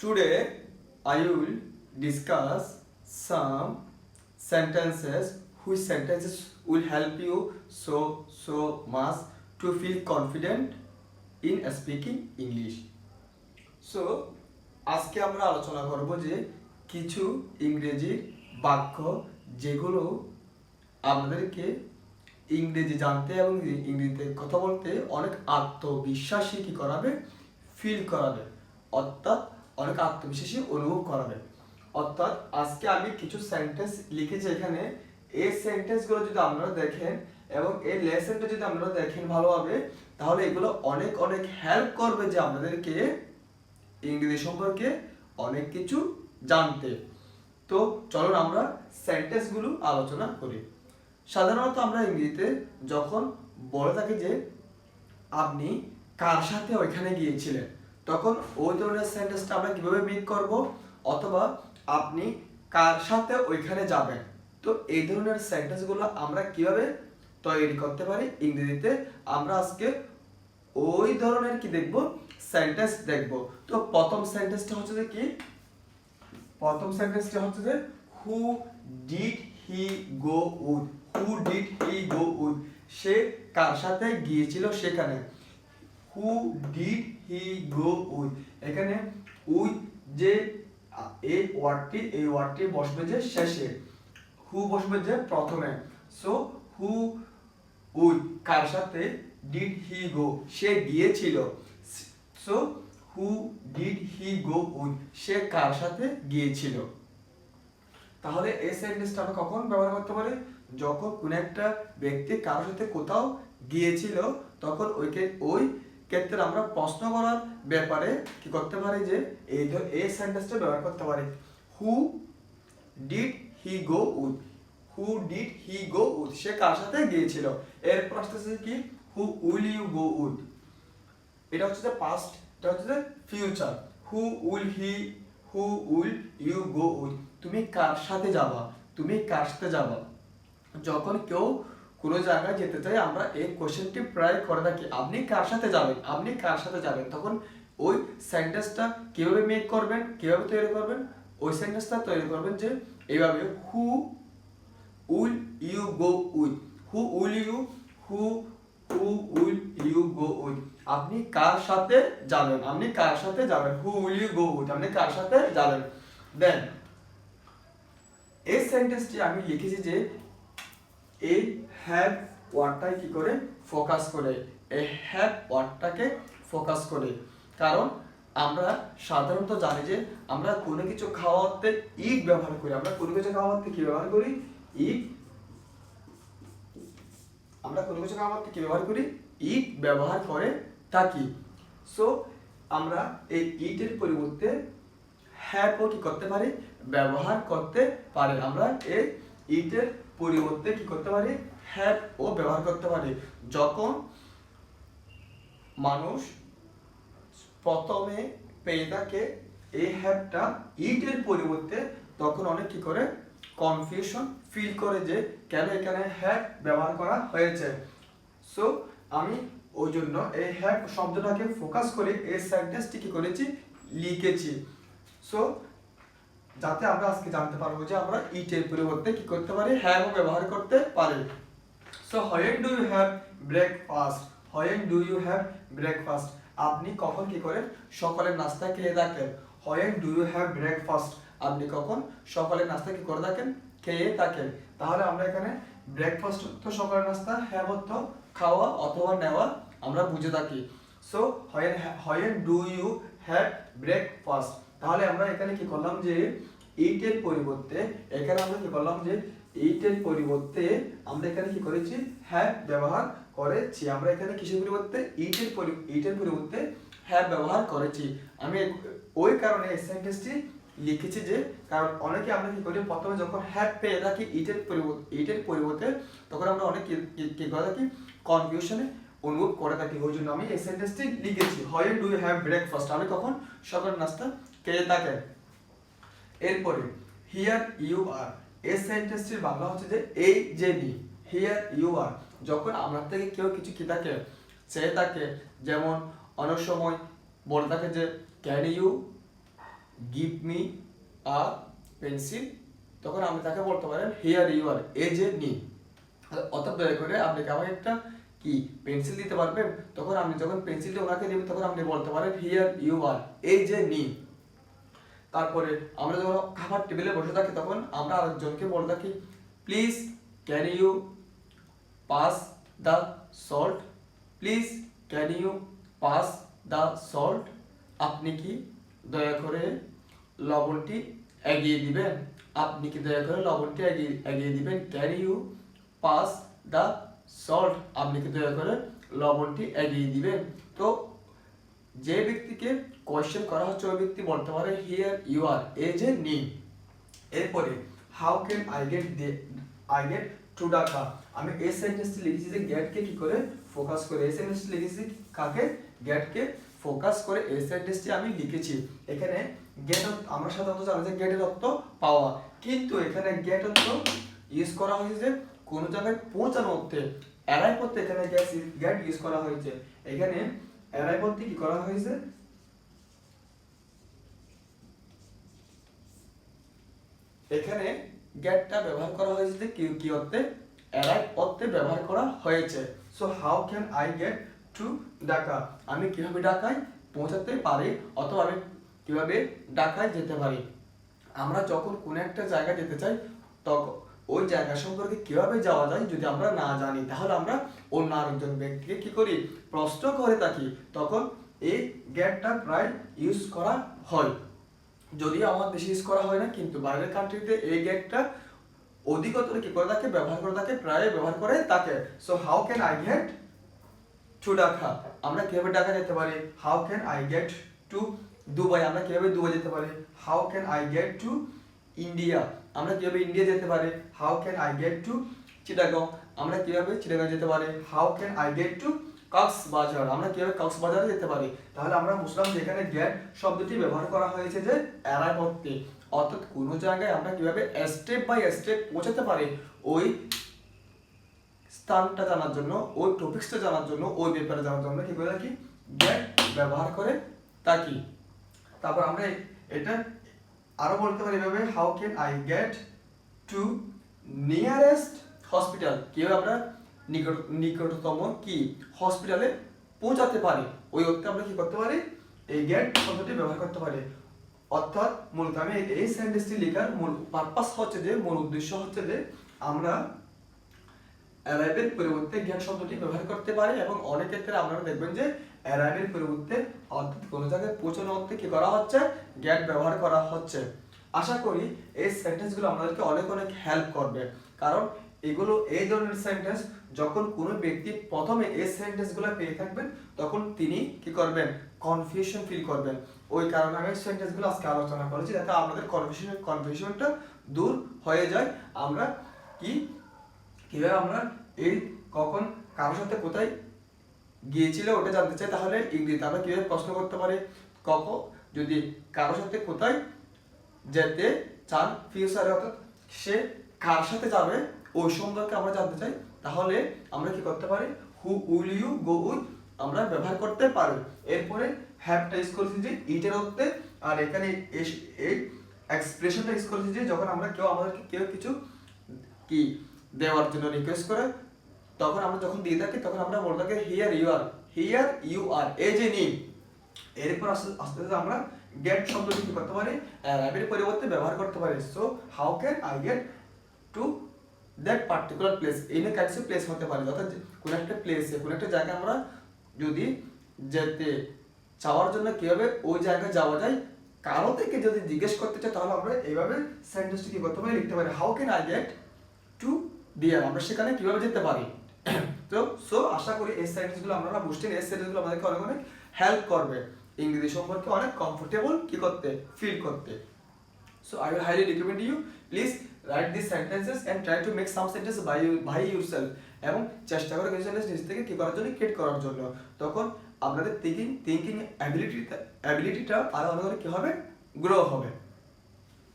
Today I will discuss some sentences which sentences will help you so much to feel confident in speaking English. So আজকে আমরা আলোচনা করব যে কিছু ইংরেজি বাক্য যেগুলো আমাদেরকে ইংরেজি জানতে এবং ইংরেজিতে কথা বলতে অনেক আত্মবিশ্বাসী কি করাবে, ফিল করাবে, অর্থাৎ অনেক আত্মবিশ্বাসী অনুভব করাবে। অর্থাৎ আজকে আমি কিছু সেন্টেন্স লিখেছি এখানে। এই সেন্টেন্সগুলো যদি আপনারা দেখেন এবং এই লেসনটা যদি আপনারা দেখেন ভালোভাবে, তাহলে এগুলো অনেক অনেক হেল্প করবে যে আপনাদেরকে ইংরেজি সম্পর্কে অনেক কিছু জানতে। তো চলুন আমরা সেন্টেন্সগুলো আলোচনা করি। সাধারণত আমরা ইংরেজিতে যখন বলে থাকি যে আপনি কার সাথে ওইখানে গিয়েছিলেন, তখন ওই ধরনের সেন্টেন্সটা আমরা কিভাবে মেক করব, অথবা আপনি কার সাথে ওইখানে যাবেন। তো এই ধরনের সেন্টেন্সগুলো আমরা কিভাবে তৈরি করতে পারি ইংরেজিতে, আমরা আজকে ওই ধরনের কি দেখব, সেন্টেন্স দেখব। তো প্রথম সেন্টেন্সটা হচ্ছে যে কি, প্রথম সেন্টেন্সটা হচ্ছে যে who did he go with. Who did he go with, সে কার সাথে গিয়েছিল সেখানে। Who did he go with, এখানে উইথ যে এই ওয়ার্ডটি বসবে যে শেষে, হু বসবে যে প্রথমে। সো হু উইথ কার সাথে, ডিড হি গো সে গিয়েছিল। So who did he go with সে কার সাথে গিয়েছিল। তাহলে এই সেন্টেন্সটা আমরা কখন ব্যবহার করতে পারি, যখন কোন একটা ব্যক্তি কারোর সাথে কোথাও গিয়েছিল, তখন ওই ক্ষেত্রে আমরা প্রশ্ন করার ব্যাপারে কি করতে পারি যে এই সেন্টেন্সটা ব্যবহার করতে পারি। Who did he go with, who did he go with সে কার সাথে গিয়েছিল। এর প্রশ্ন কি, who will you go with, এটা হচ্ছে যে পাস্ট, এটা হচ্ছে যে future. Who will you go with, তুমি কার সাথে যাবা, তুমি কার সাথে যাবা। যখন কেউ কোনো জায়গায় যেতে চাই আমরা এই কোশ্চেনটি প্রায় করে থাকি, আপনি কার সাথে যাবেন, আপনি কার সাথে যাবেন। তখন ওই সেন্টেন্সটা কিভাবে মেক করবেন, কিভাবে তৈরি করবেন, ওই সেন্টেন্সটা তৈরি করবেন যে এইভাবে, who will you go with, who will you go with, আপনি কার সাথে যাবেন, আপনি কার সাথে যাবেন। Who will you go with, আপনি কার সাথে যাবেন। দেন এই সেন্টেন্সটি আমি লিখেছি যে এই হ্যাভ ওয়ার্ডটাই কি করে ফোকাস করে, এই হ্যাভ ওয়ার্ডটাকে ফোকাস করে। কারণ আমরা সাধারণত জানি যে আমরা কোনো কিছু খাওয়াতে ইট ব্যবহার করি, আমরা কোনো কিছু খাওয়াতে কি ব্যবহার করি, ইট। আমরা কোনো কিছু খাওয়াতে কি ব্যবহার করি, ইট ব্যবহার করে থাকি। সো আমরা এই ইটের পরিবর্তে হ্যাভও কি করতে পারি, ব্যবহার করতে পারি। আমরা এই ইটের পরিবর্তে কি করতে পারি, হ্যাভ ও ব্যবহার করতে পারি। যখন মানুষ প্রথমে পেয়ে থাকে এই হ্যাভটা ইটের পরিবর্তে, তখন অনেক কি করে কনফিউশন ফিল করে যে কেন এখানে হ্যাভ ব্যবহার করা হয়েছে। সো আমি ওই জন্য এই হ্যাভ শব্দটাকে ফোকাস করে এই সেন্টেন্সটি কি করেছি, লিখেছি। সো যাতে আমরা আজকে জানতে পারবো যে আমরা ইটের পরিবর্তে কি করতে পারি, হ্যাভ ব্যবহার করতে পারি। So when do you have breakfast, when do you have breakfast, আপনি কখন কি করেন, সকালের নাস্তা খেয়ে থাকেন। When do you have breakfast, আপনি কখন সকালের নাস্তা কি করে থাকেন, খেয়ে থাকেন। তাহলে আমরা এখানে ব্রেকফাস্ট তো সকালের নাস্তা, হ্যাভ তো খাওয়া অথবা নেওয়া, আমরা বুঝে থাকি। So when do you have breakfast, তাহলে আমরা এখানে কি করলাম যে এইটের পরিবর্তে, এখানে আমরা কি করলাম যে এইটের পরিবর্তে আমরা এখানে কি করেছি, হ্যাভ ব্যবহার করেছি। আমরা এখানে কিসের পরিবর্তে, এইটের পরিবর্তে হ্যাভ ব্যবহার করেছি। আমি ওই কারণে এই সেন্টেন্সটি লিখেছি যে, কারণ অনেকে আমরা কি করি, প্রথমে যখন হ্যাভ পেয়ে থাকি এইটের পরিবর্তে, তখন আমরা অনেক কি করে থাকি, কনফিউশনে অনুভব করে থাকি। ওই জন্য আমি এই সেন্টেন্সটি লিখেছি, when do you have breakfast, আমি কখন সকালের নাস্তা খেয়ে থাকেন। এরপরে হিয়ার ইউ আর, এই সেন্টেন্সটির বাংলা হচ্ছে যে এই যে নি। হিয়ার ইউ আর, যখন আমার থেকে কেউ কিছু কি থাকে, চেয়ে থাকে, যেমন অনেক সময় বলে থাকে যে can you give me a pencil, তখন আপনি তাকে বলতে পারেন হিয়ার ইউ আর, এই যে নি। অর্থাৎ দয়া করে আপনি কি আমাকে একটা কি পেন্সিল দিতে পারবেন? তখন আপনি যখন পেন্সিলটা ওনাকে দেবেন তখন আপনি বলতে পারেন হিয়ার ইউ আর, এই যে নি। তারপরে আমরা যখন খাবার টেবিলে বসে থাকি তখন আমরা আরেকজনকে বলে থাকি please can you pass the salt, please can you pass the salt, আপনি কি দয়া করে লবণটি এগিয়ে দিবেন, আপনি কি দয়া করে লবণটি এগিয়ে দিবেন, can you pass the salt, আপনি কি দয়া করে লবণটি এগিয়ে দিবেন। তো যে ব্যক্তিকে কোয়েশ্চেন করা হচ্ছে ওই ব্যক্তি বলতে পারে হিয়ার ইউ আর, এই যে নি। এরপরে how can I get to Dhaka, আমি এই সেন্টেন্সটি লিখেছি যে গেটকে কি করে ফোকাস করে, এই সেন্টেন্সটি লিখেছি কাকে, গেটকে ফোকাস করে এই সেন্টেন্সটি আমি লিখেছি। এখানে গেট আমরা সাধারণত জানি যে গেটের অর্থ পাওয়া, কিন্তু এখানে গেট অর্থ ইউজ করা হয়েছে যে কোনো জায়গায় পৌঁছানো অর্থে, অ্যারাইভ করতে এখানে গেট ইউজ করা হয়েছে। এখানে অ্যারাইভ করতে কি করা হয়েছে, এখানে গেটটা ব্যবহার করা হয়েছে যে কি অর্থে, অ্যারাইভ অর্থে ব্যবহার করা হয়েছে। So how can I get to Dhaka, আমি কিভাবে ঢাকায় পৌঁছাতে পারি অথবা আমি কিভাবে ঢাকায় যেতে পারি। আমরা যখন কোনো একটা জায়গায় যেতে চাই তখন ওই জায়গা সম্পর্কে কিভাবে যাওয়া যায় যদি আমরা না জানি তাহলে আমরা অন্য আরেকজন ব্যক্তিকে কি করি, প্রশ্ন করে থাকি, তখন এই গেটটা প্রায় ইউজ করা হয়। যদিও আমার দেশে ইউজ করা হয় না, কিন্তু বাইরের কান্ট্রিতে এই গেটটা অধিকতর কি করে থাকে, ব্যবহার করে থাকে, প্রায় ব্যবহার করে থাকে। So how can I get to Dhaka, আমরা কিভাবে ঢাকা যেতে পারি, how can I get to Dubai, আমরা কিভাবে দুবাই যেতে পারি, how can I get to India, আমরা কিভাবে ইন্ডিয়া যেতে পারি, how can I get to Chittagong, আমরা কিভাবে চিটাগং যেতে পারি, how can I get to Cox's Bazar, আমরা কিভাবে কক্সবাজারে যেতে পারি। তাহলে আমরা বুঝলাম যে এখানে গেট শব্দটি ব্যবহার করা হয়েছে যে অ্যারাইভ করতে, অর্থাৎ কোনো জায়গায় আমরা কিভাবে স্টেপ বাই স্টেপ পৌঁছাতে পারি ওই স্থানটা জানার জন্য, ওই টপিক্সটা জানার জন্য, ওই ব্যাপারে জানার জন্য কি করে থাকি, গেট ব্যবহার করে থাকি। তারপর আমরা এটা আরো বলতে পারি এভাবে, how can I get to nearest hospital, কিভাবে আমরা নিকটতম কি হসপিটালে পৌঁছাতে পারি, ওই অর্থে আমরা কি করতে পারি, এই গেট শব্দটি ব্যবহার করতে পারি। অর্থাৎ মূলত আমি এই সেন্টেন্সটি লেখার মূল পারপাস হচ্ছে যে, মূল উদ্দেশ্য হচ্ছে যে আমরা অ্যারাইভের পরিবর্তে গেট শব্দটি ব্যবহার করতে পারি, এবং অনেক ক্ষেত্রে আপনারা দেখবেন যে অ্যারাইভের পরিবর্তে অর্থাৎ কোনো জায়গায় পৌঁছানো অর্থে কি করা হচ্ছে, গেট ব্যবহার করা হচ্ছে। আশা করি এই সেন্টেন্সগুলো আপনাদেরকে অনেক অনেক হেল্প করবে, কারণ এগুলো এই ধরনের সেন্টেন্স যখন কোনো ব্যক্তি প্রথমে এই সেন্টেন্সগুলো পেয়ে থাকবেন তখন তিনি কি করবেন, কনফিউশন ফিল করবেন। ওই কারণে আমি সেন্টেন্সগুলো আজকে আলোচনা করেছি যাতে আমাদের কনফিউশনটা দূর হয়ে যায়। আমরা কিভাবে আমরা এই কখন কারোর সাথে কোথায় গিয়েছিল ওটা জানতে চাই, তাহলে ইংরেজিতে আমরা কিভাবে প্রশ্ন করতে পারি, কখন যদি কারোর সাথে কোথায় যেতে চান ফিউচারে, অর্থাৎ সে কার সাথে যাবে ওই সম্পর্কে আমরা জানতে চাই, তাহলে আমরা কি করতে পারি, who will you go with আমরা ব্যবহার করতে পারি। এরপরে হ্যাভটা ইউজ করেছি যে ইটের অর্থে, আর এখানে এই এক্সপ্রেশনটা ইউজ করেছি যে যখন আমরা আমাদেরকে কেউ কিছু কি দেওয়ার জন্য রিকোয়েস্ট করে তখন আমরা যখন দিয়ে থাকি তখন আমরা বলতে থাকি হিয়ার ইউ আর, এই যে নি। এরপর আস্তে আস্তে আমরা গেট শব্দটি কি করতে পারি, অ্যারাইভের পরিবর্তে ব্যবহার করতে পারি। So how can I get to that particular place, এই না কাইন্ডস প্লেস হতে পারে, অর্থাৎ কোনো একটা প্লেসে কোনো একটা জায়গায় আমরা যদি যেতে চাওয়ার জন্য কিভাবে ওই জায়গায় যাওয়া যায় কারো থেকে যদি জিজ্ঞেস করতে চাই তাহলে আমরা এইভাবে সেন্টেন্সটি কি করতে পারি, লিখতে পারি, how can I get to their, আমরা সেখানে কিভাবে যেতে পারি। তো সো আশা করি এই সেন্টেন্সগুলো আপনারা বুঝছেন, এই সেন্টেন্সগুলো আমাদেরকে অনেক অনেক হেল্প করবে ইংরেজি সম্পর্কে অনেক কমফোর্টেবল কি করতে, ফিল করতে। So I will highly recommend you, please write these sentences and try to make some sentences by yourself, এবং চেষ্টা করে কিছু সেন্টেন্স নিজ থেকে কি করার জন্য, ক্রিয়েট করার জন্য। তখন আপনাদের থিঙ্কিং অ্যাবিলিটিটা আরো অনেক অনেক কি হবে, গ্রো হবে।